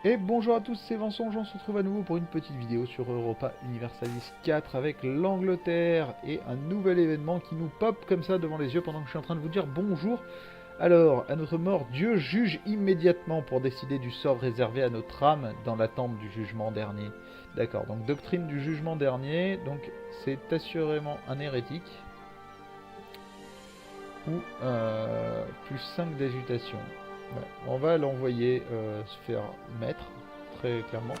Et bonjour à tous, c'est Vincent, on se retrouve à nouveau pour une petite vidéo sur Europa Universalis 4 avec l'Angleterre et un nouvel événement qui nous pop comme ça devant les yeux pendant que je suis en train de vous dire bonjour. Alors, à notre mort, Dieu juge immédiatement pour décider du sort réservé à notre âme dans l'attente du jugement dernier. D'accord, donc doctrine du jugement dernier, donc c'est assurément un hérétique ou plus 5 d'agitation. Ouais, on va l'envoyer se faire mettre, très clairement.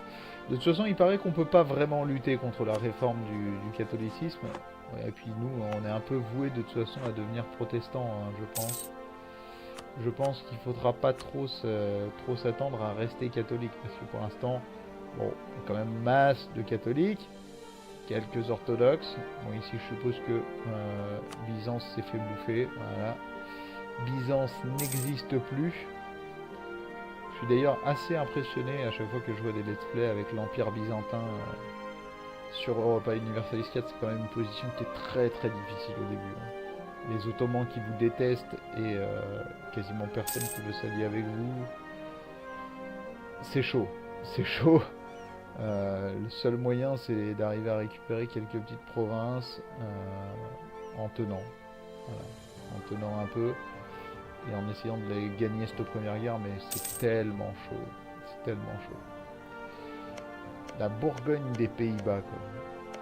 De toute façon, il paraît qu'on peut pas vraiment lutter contre la réforme du catholicisme. Ouais, et puis nous, on est un peu voué de toute façon à devenir protestants, hein, je pense. Je pense qu'il faudra pas trop s'attendre à rester catholique, parce que pour l'instant, bon, il y a quand même masse de catholiques, quelques orthodoxes. Bon, ici, je suppose que Byzance s'est fait bouffer, voilà. Byzance n'existe plus. Je suis d'ailleurs assez impressionné à chaque fois que je vois des let's play avec l'Empire byzantin sur Europa Universalis 4. C'est quand même une position qui est très difficile au début, hein. Les Ottomans qui vous détestent et quasiment personne qui veut s'allier avec vous. C'est chaud, c'est chaud. Le seul moyen, c'est d'arriver à récupérer quelques petites provinces en tenant. Voilà. En tenant un peu et en essayant de les gagner cette première guerre, mais c'est tellement chaud. C'est tellement chaud. La Bourgogne des Pays-Bas, quoi.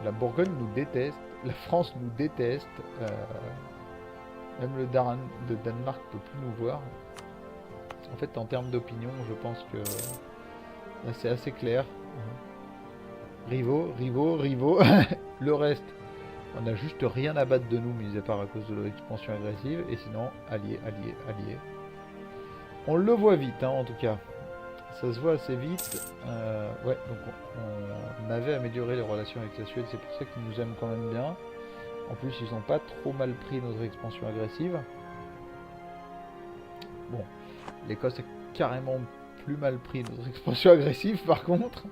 La Bourgogne nous déteste, la France nous déteste, même le Danemark peut plus nous voir. En fait, en termes d'opinion, je pense que là, c'est assez clair. Rivaux. Le reste, on n'a juste rien à battre de nous, mis à part à cause de l'expansion agressive. Et sinon, alliés. On le voit vite, hein, en tout cas. Ça se voit assez vite. Ouais, donc on avait amélioré les relations avec la Suède, c'est pour ça qu'ils nous aiment quand même bien. En plus, ils n'ont pas trop mal pris notre expansion agressive. Bon, l'Écosse a carrément plus mal pris notre expansion agressive par contre.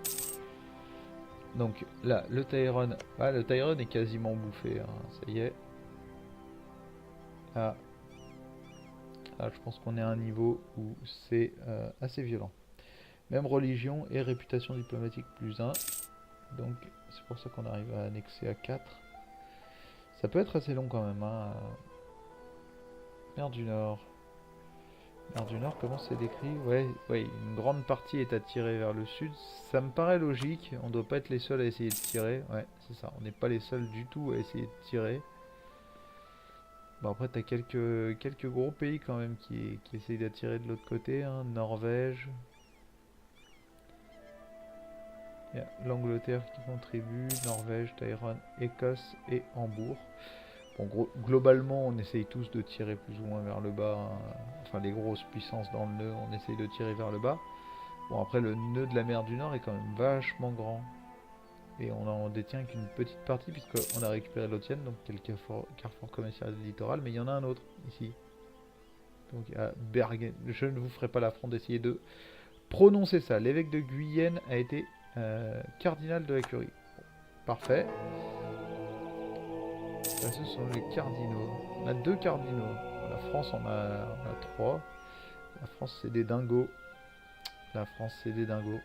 Donc là, le Tyrone, ah, le Tyrone est quasiment bouffé, hein, ça y est. Là, là je pense qu'on est à un niveau où c'est assez violent. Même religion et réputation diplomatique plus 1. Donc c'est pour ça qu'on arrive à annexer à 4. Ça peut être assez long quand même, hein. Mer du Nord. Mer du Nord, comment c'est décrit? Ouais, une grande partie est attirée vers le sud. Ça me paraît logique. On doit pas être les seuls à essayer de tirer. Ouais, c'est ça. On n'est pas les seuls du tout à essayer de tirer. Bon, après, t'as quelques gros pays quand même qui essayent d'attirer de l'autre côté, hein. Norvège. Il y a l'Angleterre qui contribue. Norvège, Tyrone, Écosse et Hambourg. Bon, globalement, on essaye tous de tirer plus ou moins vers le bas, hein. Enfin, les grosses puissances dans le nœud, on essaye de tirer vers le bas. Bon, après, le nœud de la mer du Nord est quand même vachement grand. Et on en détient qu'une petite partie, puisqu'on a récupéré l'Otienne, donc quel carrefour commercial littoral, mais il y en a un autre, ici. Donc à Bergen. Je ne vous ferai pas l'affront d'essayer de prononcer ça. L'évêque de Guyenne a été cardinal de la Curie. Bon, parfait. Ça, ce sont les cardinaux. On a deux cardinaux. La France on a trois. La France, c'est des dingos. La France, c'est des dingos.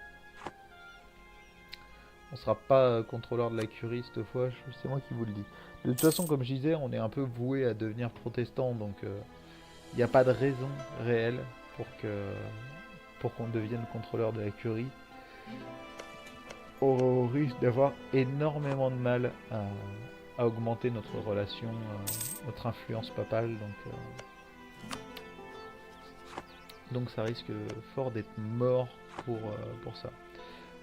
On sera pas contrôleur de la curie cette fois, c'est moi qui vous le dis. De toute façon, comme je disais, on est un peu voué à devenir protestant, donc il n'y a pas de raison réelle pour qu'on devienne contrôleur de la curie. Au risque d'avoir énormément de mal à augmenter notre relation, notre influence papale, donc ça risque fort d'être mort pour ça.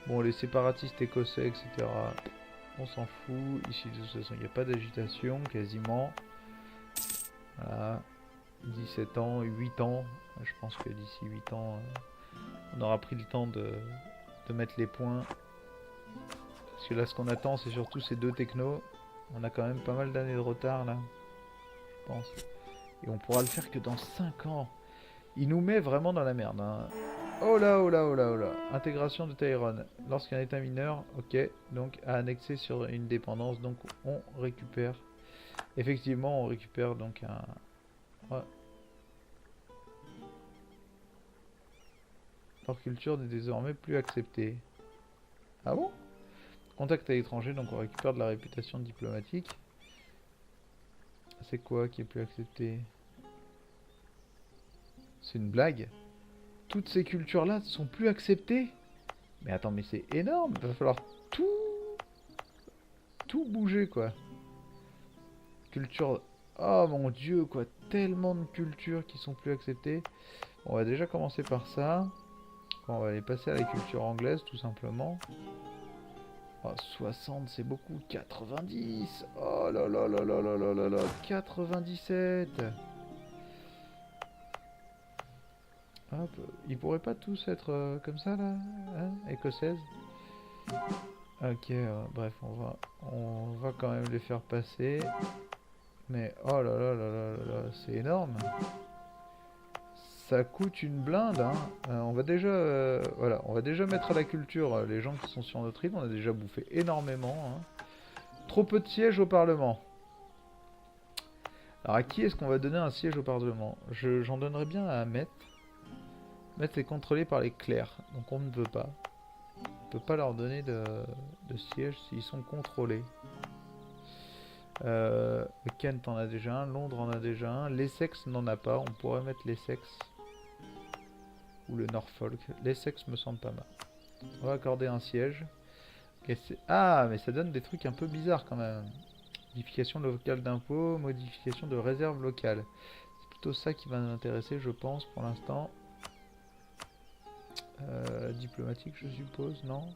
Bon, les séparatistes écossais, etc., on s'en fout. Ici, de toute façon, il n'y a pas d'agitation, quasiment. Voilà. 17 ans, 8 ans. Je pense que d'ici 8 ans, on aura pris le temps de mettre les points. Parce que là, ce qu'on attend, c'est surtout ces deux technos. On a quand même pas mal d'années de retard, là. Je pense. Et on pourra le faire que dans 5 ans. Il nous met vraiment dans la merde, hein. Oh là, oh là, oh là, oh là. Intégration de Tyrone. Lorsqu'un état mineur, ok, donc à annexer sur une dépendance, donc on récupère. Effectivement, on récupère donc un... Ouais. Leur culture n'est désormais plus acceptée. Ah bon? Contact à l'étranger, donc on récupère de la réputation diplomatique. C'est quoi qui est plus accepté? C'est une blague? Toutes ces cultures-là sont plus acceptées? Mais attends, mais c'est énorme! Il va falloir tout bouger, quoi. Culture... Oh mon dieu, quoi. Tellement de cultures qui sont plus acceptées. On va déjà commencer par ça. On va aller passer à la culture anglaise, tout simplement. Oh, 60, c'est beaucoup. 90. Oh là là là là là là là là. 97. Hop. Ils pourraient pas tous être comme ça, là, hein, écossaise. Ok, bref, on va quand même les faire passer. Mais oh là là là là là là, c'est énorme. Ça coûte une blinde, hein. On va déjà, voilà, on va déjà mettre à la culture les gens qui sont sur notre île. On a déjà bouffé énormément, hein. Trop peu de sièges au Parlement. Alors à qui est-ce qu'on va donner un siège au Parlement? J'en donnerais bien à Ahmet. Ahmet est contrôlé par les clercs, donc on ne veut pas. On ne peut pas leur donner de siège s'ils sont contrôlés. Kent en a déjà un, Londres en a déjà un, l'Essex n'en a pas, on pourrait mettre l'Essex. Ou le Norfolk. L'Essex me semble pas mal. On va accorder un siège. Ah, mais ça donne des trucs un peu bizarres quand même. Modification locale d'impôts, modification de réserve locale. C'est plutôt ça qui va nous intéresser, je pense, pour l'instant. Diplomatique, je suppose, non?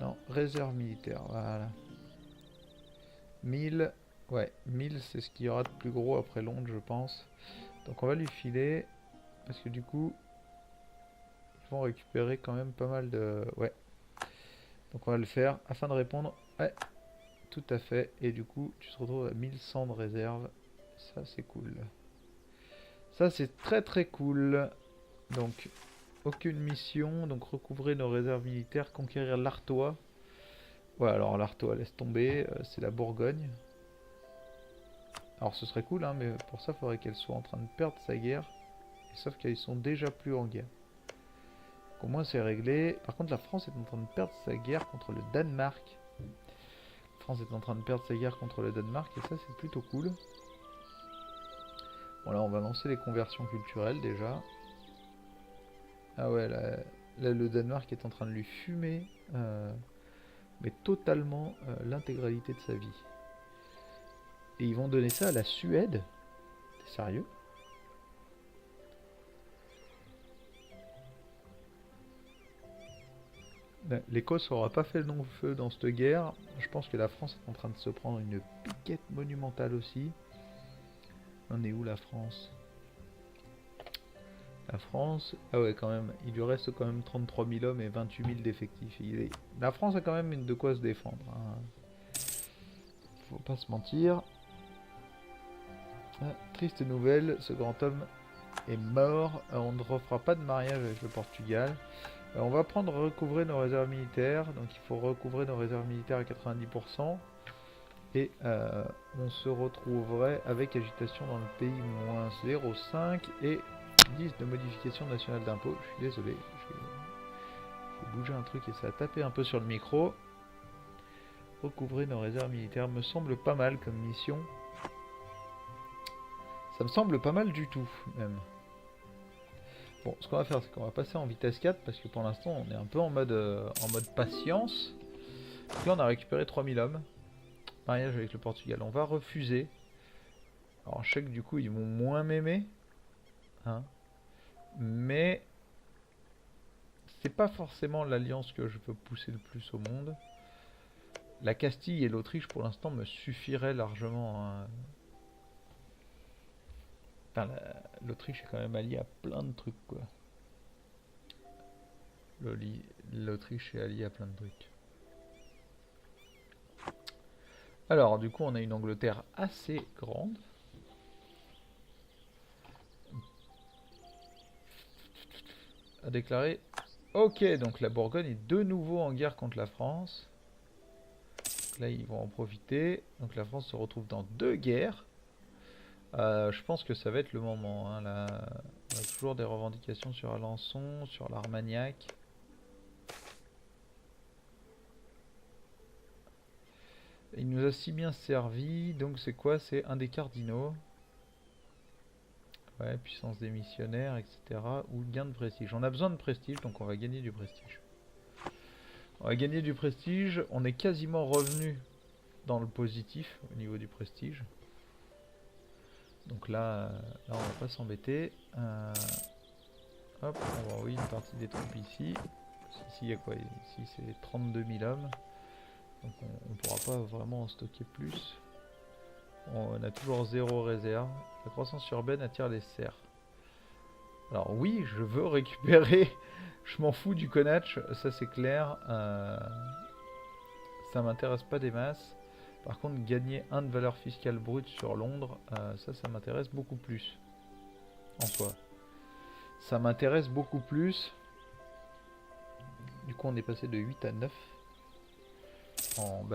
Non, réserve militaire, voilà. 1000, ouais, 1000 c'est ce qu'il y aura de plus gros après Londres, je pense. Donc on va lui filer, parce que du coup, ils vont récupérer quand même pas mal de... Ouais. Donc on va le faire afin de répondre. Ouais, tout à fait. Et du coup, tu te retrouves à 1100 de réserve. Ça, c'est cool. Ça, c'est très très cool. Donc, aucune mission. Donc, recouvrer nos réserves militaires. Conquérir l'Artois. Ouais, alors l'Artois, laisse tomber. C'est la Bourgogne. Alors, ce serait cool, hein, mais pour ça, il faudrait qu'elle soit en train de perdre sa guerre. Et sauf qu'ils sont déjà plus en guerre. Donc, au moins, c'est réglé. Par contre, la France est en train de perdre sa guerre contre le Danemark. La France est en train de perdre sa guerre contre le Danemark. Et ça, c'est plutôt cool. Bon, là, on va lancer les conversions culturelles, déjà. Ah ouais, là, le Danemark est en train de lui fumer, mais totalement l'intégralité de sa vie. Et ils vont donner ça à la Suède? T'es sérieux? L'Écosse n'aura pas fait le long-feu dans cette guerre. Je pense que la France est en train de se prendre une piquette monumentale aussi. On est où la France? La France, ah ouais quand même, il lui reste quand même 33 000 hommes et 28 000 d'effectifs. La France a quand même de quoi se défendre, hein. Faut pas se mentir. Ah, triste nouvelle, ce grand homme est mort. On ne refera pas de mariage avec le Portugal. On va prendre recouvrer nos réserves militaires. Donc il faut recouvrer nos réserves militaires à 90%. Et on se retrouverait avec agitation dans le pays moins 0,5 et 10 de modification nationale d'impôt. Je suis désolé, j'ai bougé un truc et ça a tapé un peu sur le micro. Recouvrer nos réserves militaires me semble pas mal comme mission. Ça me semble pas mal du tout, même. Bon, ce qu'on va faire, c'est qu'on va passer en vitesse 4 parce que pour l'instant, on est un peu en mode patience. Donc là, on a récupéré 3000 hommes. Mariage avec le Portugal, on va refuser. Alors, je sais que du coup, ils vont moins m'aimer. Hein. Mais c'est pas forcément l'alliance que je veux pousser le plus au monde. La Castille et l'Autriche pour l'instant me suffiraient largement. Hein. Enfin, l'Autriche est quand même alliée à plein de trucs quoi. L'Autriche est alliée à plein de trucs. Alors du coup on a une Angleterre assez grande. A déclaré. Ok, donc la Bourgogne est de nouveau en guerre contre la France. Donc là, ils vont en profiter. Donc la France se retrouve dans 2 guerres. Je pense que ça va être le moment. Hein, là. On a toujours des revendications sur Alençon, sur l'Armagnac. Il nous a si bien servi, donc c'est quoi? C'est un des cardinaux. Ouais, puissance des missionnaires, etc. Ou gain de prestige. On a besoin de prestige, donc on va gagner du prestige. On va gagner du prestige. On est quasiment revenu dans le positif au niveau du prestige. Donc là on va pas s'embêter. Hop, on va envoyer une partie des troupes ici. Ici il y a quoi? Ici c'est 32 000 hommes. Donc on ne pourra pas vraiment en stocker plus. On a toujours 0 réserve. La croissance urbaine attire les cerfs. Alors oui, je veux récupérer. Je m'en fous du Connacht, ça c'est clair. Ça m'intéresse pas des masses. Par contre, gagner 1 de valeur fiscale brute sur Londres, ça m'intéresse beaucoup plus. En soi. Ça m'intéresse beaucoup plus. Du coup, on est passé de 8 à 9 en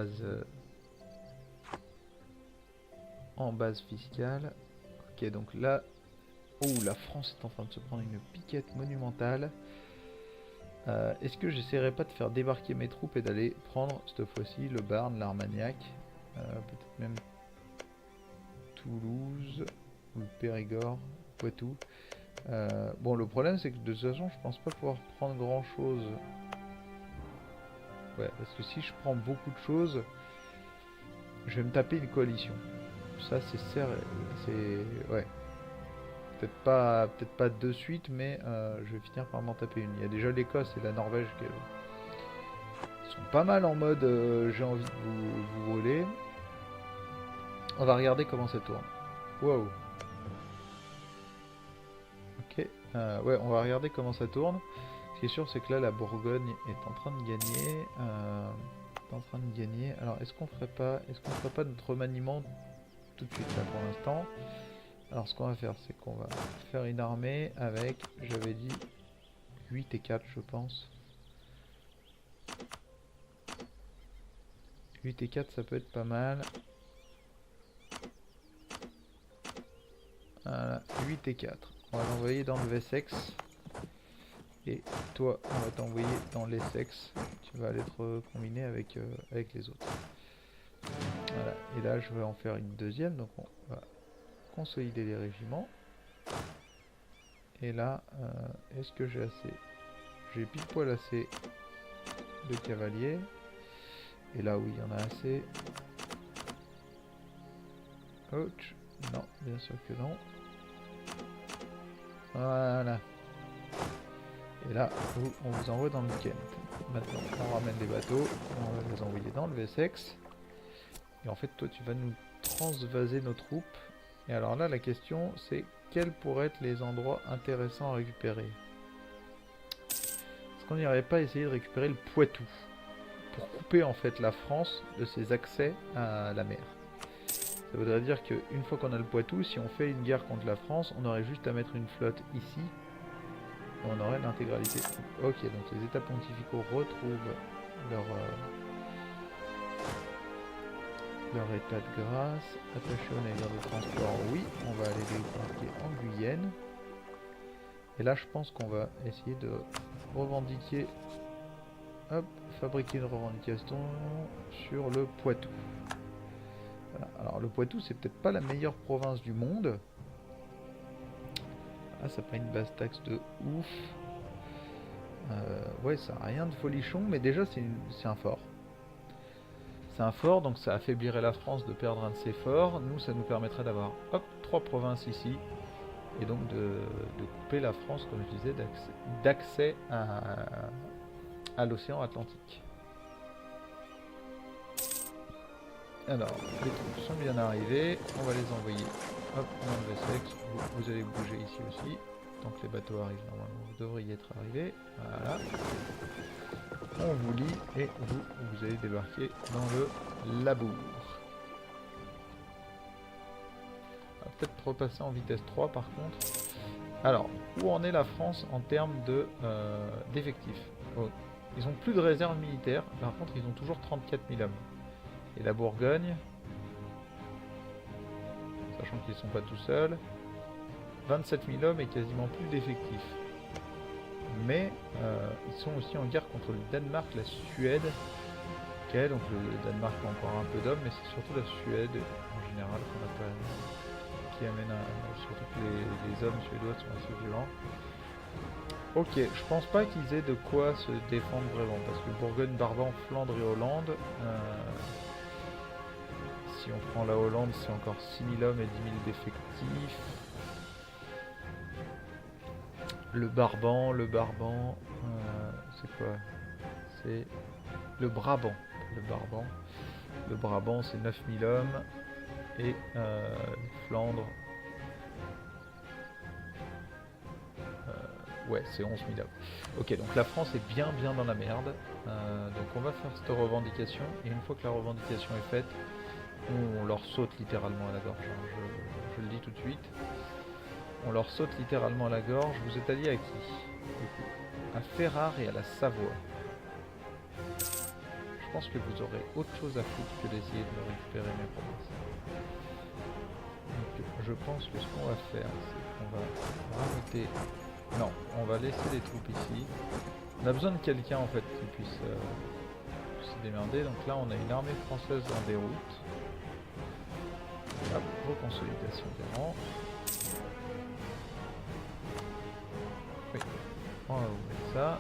base fiscale. Ok, donc là, oh, la France est en train de se prendre une piquette monumentale. Est-ce que j'essaierai pas de faire débarquer mes troupes et d'aller prendre cette fois-ci le Barn, l'Armagnac, peut-être même Toulouse ou le Périgord, Poitou. Bon, le problème c'est que de toute façon, je pense pas pouvoir prendre grand-chose. Ouais, parce que si je prends beaucoup de choses, je vais me taper une coalition. Ça c'est serré, c'est ouais. Peut-être pas de suite, mais je vais finir par m'en taper une. Il y a déjà l'Écosse et la Norvège qui sont pas mal en mode j'ai envie de vous voler. On va regarder comment ça tourne. Wow. Ok. Ouais, on va regarder comment ça tourne. Ce qui est sûr, c'est que là, la Bourgogne est en train de gagner. Alors, est-ce qu'on ferait pas notre remaniement tout de suite là pour l'instant? Alors, ce qu'on va faire, c'est qu'on va faire une armée avec, j'avais dit, 8 et 4, je pense. 8 et 4, ça peut être pas mal. Voilà, 8 et 4. On va l'envoyer dans le Wessex. Et toi, on va t'envoyer dans l'Essex. Tu vas aller te combiner avec les autres. Voilà, et là, je vais en faire une deuxième. Donc, on va consolider les régiments. Et là, est-ce que j'ai assez? J'ai pile poil assez de cavaliers. Et là, oui, il y en a assez. Ouch. Non, bien sûr que non. Voilà. Et là, on vous envoie dans le Kent. Maintenant, on ramène des bateaux. On va les envoyer dans le Wessex. Et en fait, toi, tu vas nous transvaser nos troupes. Et alors là, la question, c'est quels pourraient être les endroits intéressants à récupérer? Est-ce qu'on n'irait pas essayer de récupérer le Poitou pour couper en fait la France de ses accès à la mer? Ça voudrait dire qu'une fois qu'on a le Poitou, si on fait une guerre contre la France, on aurait juste à mettre une flotte ici. Et on aurait l'intégralité. Ok, donc les états pontificaux retrouvent leur état de grâce. Attaché au navire de transport, oui. On va aller débarquer en Guyenne. Et là, je pense qu'on va essayer de revendiquer... Hop, fabriquer une revendication sur le Poitou. Voilà. Alors le Poitou, c'est peut-être pas la meilleure province du monde. Ah, ça pas une basse taxe de ouf. Ouais, ça n'a rien de folichon, mais déjà c'est un fort. C'est un fort, donc ça affaiblirait la France de perdre un de ses forts. Nous, ça nous permettrait d'avoir, hop, 3 provinces ici. Et donc de couper la France, comme je disais, d'accès à l'océan Atlantique. Alors, les troupes sont bien arrivées, on va les envoyer hop, dans le Wessex, vous allez bouger ici aussi, tant que les bateaux arrivent, normalement vous devriez être arrivés, voilà. On vous lie et vous allez débarquer dans le Labour. On va peut-être repasser en vitesse 3 par contre. Alors, où en est la France en termes d'effectifs? Oh, ils ont plus de réserve militaire, par contre ils ont toujours 34 000 hommes. Et la Bourgogne, sachant qu'ils ne sont pas tout seuls. 27 000 hommes et quasiment plus d'effectifs. Mais ils sont aussi en guerre contre le Danemark, la Suède. Ok, donc le Danemark a encore un peu d'hommes, mais c'est surtout la Suède en général qu'on a pas, qui amène surtout que les hommes suédois sont assez violents. Ok, je pense pas qu'ils aient de quoi se défendre vraiment, parce que Bourgogne, Brabant, Flandre et Hollande, si on prend la Hollande, c'est encore 6 000 hommes et 10 000 d'effectifs. Le Brabant, c'est quoi? C'est le Brabant. Le Brabant, c'est 9 000 hommes. Et Flandre, ouais, c'est 11 000 hommes. Ok, donc la France est bien dans la merde. Donc on va faire cette revendication. Et une fois que la revendication est faite, on leur saute littéralement à la gorge. Hein. Je le dis tout de suite. On leur saute littéralement à la gorge. Vous êtes alliés à qui? À Ferrare et à la Savoie. Je pense que vous aurez autre chose à foutre que d'essayer de me récupérer mes provinces. Donc je pense que ce qu'on va faire, c'est qu'on va rajouter... Non, on va laisser les troupes ici. On a besoin de quelqu'un en fait qui puisse se démerder. Donc là on a une armée française en déroute. Hop, reconsolidation des rangs. Oui, on va vous mettre ça.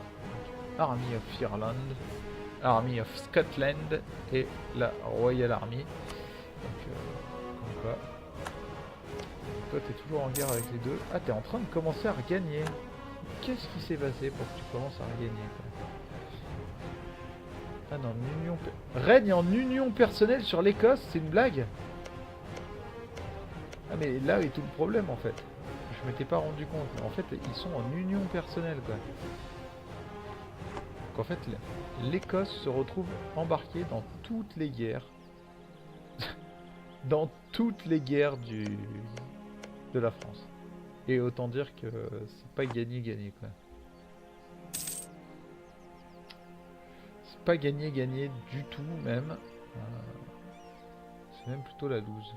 Army of Ireland, Army of Scotland et la Royal Army. Donc comme quoi. Toi t'es toujours en guerre avec les deux. Ah, t'es en train de commencer à regagner. Qu'est-ce qui s'est passé pour que tu commences à regagner quoi? Ah non, union... Règne en union personnelle sur l'Écosse, c'est une blague? Ah mais là est tout le problème en fait. Je m'étais pas rendu compte, mais en fait ils sont en union personnelle quoi. Donc en fait l'Écosse se retrouve embarquée dans toutes les guerres. Dans toutes les guerres de la France. Et autant dire que c'est pas gagné quoi. C'est pas gagné du tout même. C'est même plutôt la loose.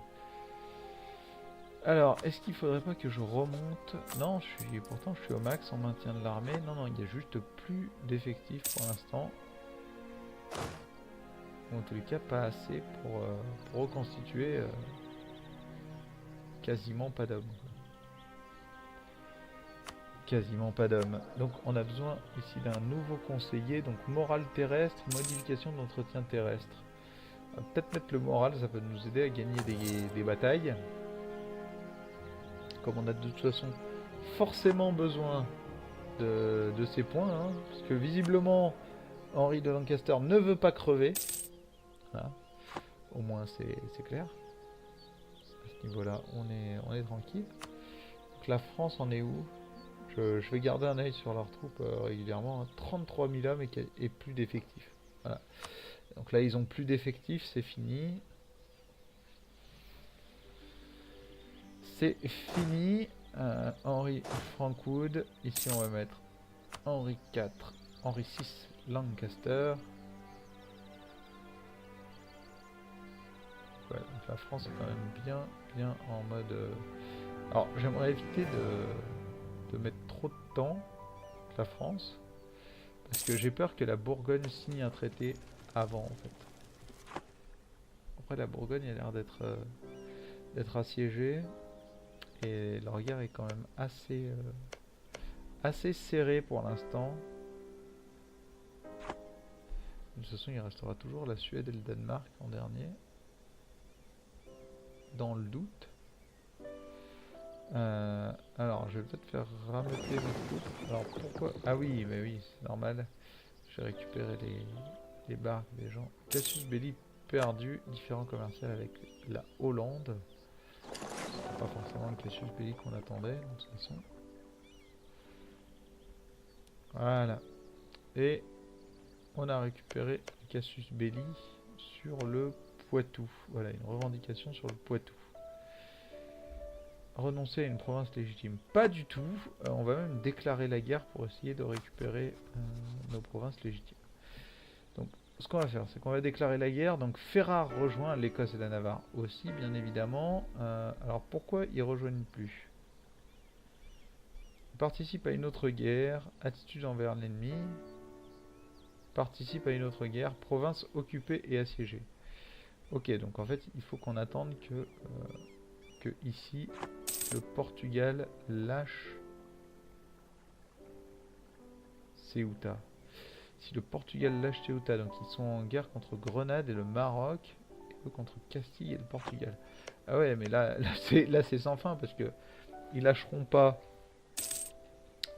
Alors, est-ce qu'il faudrait pas que je remonte? Non, pourtant je suis au max en maintien de l'armée. Non, il y a juste plus d'effectifs pour l'instant. Ou en tous les cas, pas assez pour reconstituer quasiment pas d'hommes. Quasiment pas d'hommes. Donc on a besoin ici d'un nouveau conseiller. Donc morale terrestre, modification d'entretien terrestre. On va peut-être mettre le moral, ça peut nous aider à gagner des batailles. Comme on a de toute façon forcément besoin de ces points. Hein, parce que visiblement, Henri de Lancaster ne veut pas crever. Voilà. Au moins c'est clair. À ce niveau-là, on est tranquille. Donc la France en est où? Je vais garder un œil sur leurs troupes régulièrement. Hein. 33 000 hommes et plus d'effectifs. Voilà. Donc là, ils ont plus d'effectifs, c'est fini. C'est fini. Henry Frankwood. Ici, on va mettre Henri IV, Henri VI Lancaster. Ouais, donc la France est quand même bien en mode... Alors, j'aimerais éviter de mettre trop de temps avec la France. Parce que j'ai peur que la Bourgogne signe un traité avant, en fait. Après, la Bourgogne a l'air d'être assiégée. Et leur guerre est quand même assez serrée pour l'instant. De toute façon, il restera toujours la Suède et le Danemark en dernier. Dans le doute. Alors, je vais peut-être faire rameuter mes troupes. Alors, pourquoi? Ah oui, mais oui, c'est normal. Je vais récupérer les barques des gens. Cassius Belli perdu. Différent commercial avec la Hollande. Pas forcément le Cassius Belli qu'on attendait, de toute façon. Voilà. Et on a récupéré Cassius Belli sur le Poitou. Voilà, une revendication sur le Poitou. Renoncer à une province légitime. Pas du tout. On va même déclarer la guerre pour essayer de récupérer nos provinces légitimes. Donc, ce qu'on va faire, c'est qu'on va déclarer la guerre. Donc, Ferrare rejoint l'Écosse et la Navarre aussi, bien évidemment. Alors, pourquoi ils rejoignent plus? Participe à une autre guerre. Attitude envers l'ennemi. Participe à une autre guerre. Province occupée et assiégée. Ok, donc en fait, il faut qu'on attende que ici, le Portugal lâche Ceuta. Si le Portugal lâche Ceuta, donc ils sont en guerre contre Grenade et le Maroc, et eux contre Castille et le Portugal. Ah ouais, mais là c'est sans fin parce que ils lâcheront pas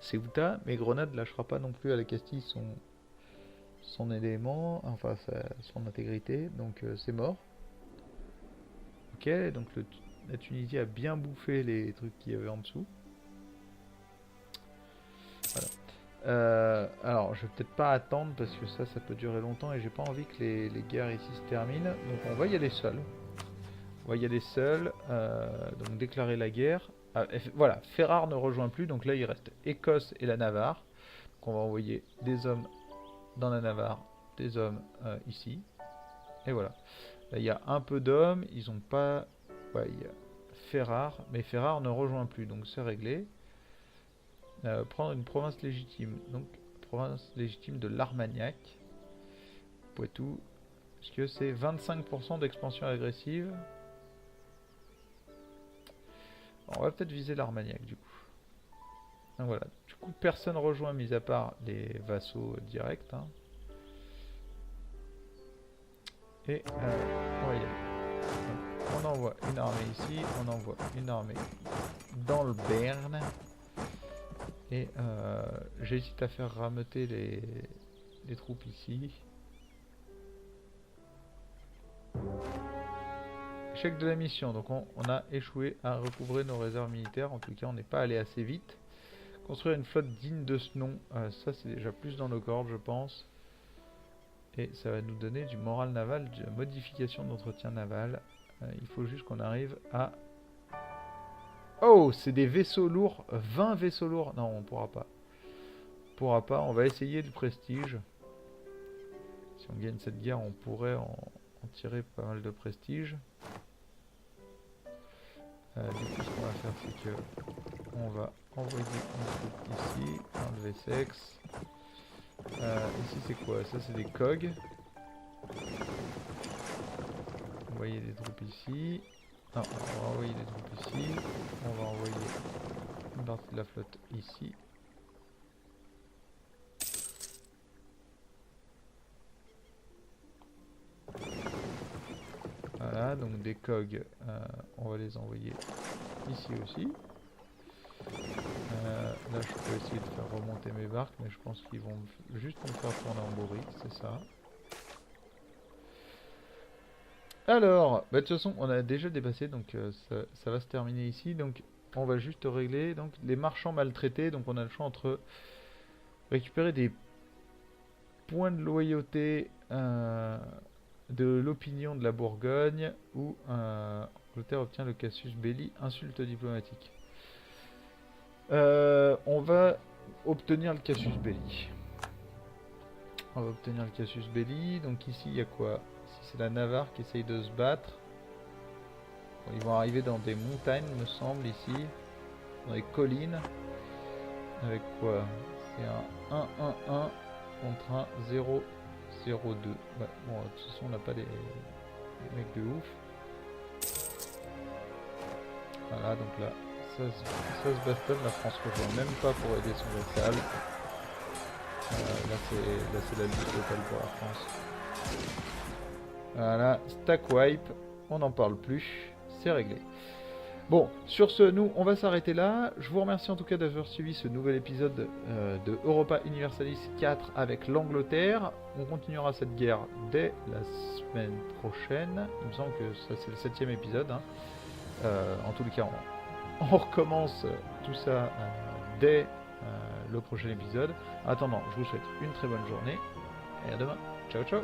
Ceuta, mais Grenade lâchera pas non plus à la Castille son élément, enfin son intégrité, donc c'est mort. Ok, donc la Tunisie a bien bouffé les trucs qu'il y avait en dessous. Voilà. Alors, je vais peut-être pas attendre parce que ça peut durer longtemps et j'ai pas envie que les guerres ici se terminent. Donc on va y aller seul. On va y aller seul. Donc déclarer la guerre. Voilà, Ferrare ne rejoint plus. Donc là, il reste Écosse et la Navarre. Donc on va envoyer des hommes dans la Navarre, des hommes ici. Et voilà. Là, il y a un peu d'hommes. Ils ont pas... Ouais, il y a Ferrare. Mais Ferrare ne rejoint plus. Donc c'est réglé. Prendre une province légitime. Donc, province légitime de l'Armagnac. Poitou. Parce que c'est 25% d'expansion agressive. On va peut-être viser l'Armagnac du coup. Donc voilà. Du coup, personne rejoint, mis à part les vassaux directs. Hein. Et on va y aller. Donc, on envoie une armée ici. On envoie une armée dans le Béarn. Et j'hésite à faire rameuter les troupes ici. Échec de la mission, donc on a échoué à recouvrer nos réserves militaires. En tout cas, on n'est pas allé assez vite. Construire une flotte digne de ce nom, ça c'est déjà plus dans nos cordes, je pense. Et ça va nous donner du moral naval, de modification d'entretien naval. Il faut juste qu'on arrive à... Oh, c'est des vaisseaux lourds, 20 vaisseaux lourds. Non, on pourra pas. On pourra pas, on va essayer du prestige. Si on gagne cette guerre, on pourrait en tirer pas mal de prestige. Du coup, ce qu'on va faire, c'est que on va envoyer une troupe ici, enlever sexe. Ici, c'est quoi? Ça, c'est des cogs. Envoyer des troupes ici. Non, on va envoyer des troupes ici. On va envoyer une partie de la flotte ici. Voilà, donc des cogs, on va les envoyer ici aussi. Là, je peux essayer de faire remonter mes barques, mais je pense qu'ils vont juste me faire tourner en bourrique, c'est ça. Alors, bah, de toute façon, on a déjà dépassé, donc ça va se terminer ici. Donc, on va juste régler donc les marchands maltraités. Donc, on a le choix entre récupérer des points de loyauté de l'opinion de la Bourgogne ou Angleterre obtient le casus belli, insulte diplomatique. On va obtenir le casus belli. On va obtenir le casus belli. Donc ici, il y a quoi? Ici, c'est la Navarre qui essaye de se battre. Bon, ils vont arriver dans des montagnes, me semble, ici. Dans les collines. Avec quoi? C'est un 1-1-1 contre un 0-0-2. Ouais, bon, de toute façon, on n'a pas des mecs de ouf. Voilà, donc là, ça se bastonne. La France ne rejoint même pas pour aider son vassal. Là, c'est la lutte totale pour la France. Voilà, stack wipe, on n'en parle plus, c'est réglé. Bon, sur ce, nous, on va s'arrêter là. Je vous remercie en tout cas d'avoir suivi ce nouvel épisode de Europa Universalis 4 avec l'Angleterre. On continuera cette guerre dès la semaine prochaine. Il me semble que ça, c'est le 7e épisode. Hein. En tous les cas, on recommence tout ça dès le prochain épisode. En attendant, je vous souhaite une très bonne journée et à demain. Ciao, ciao!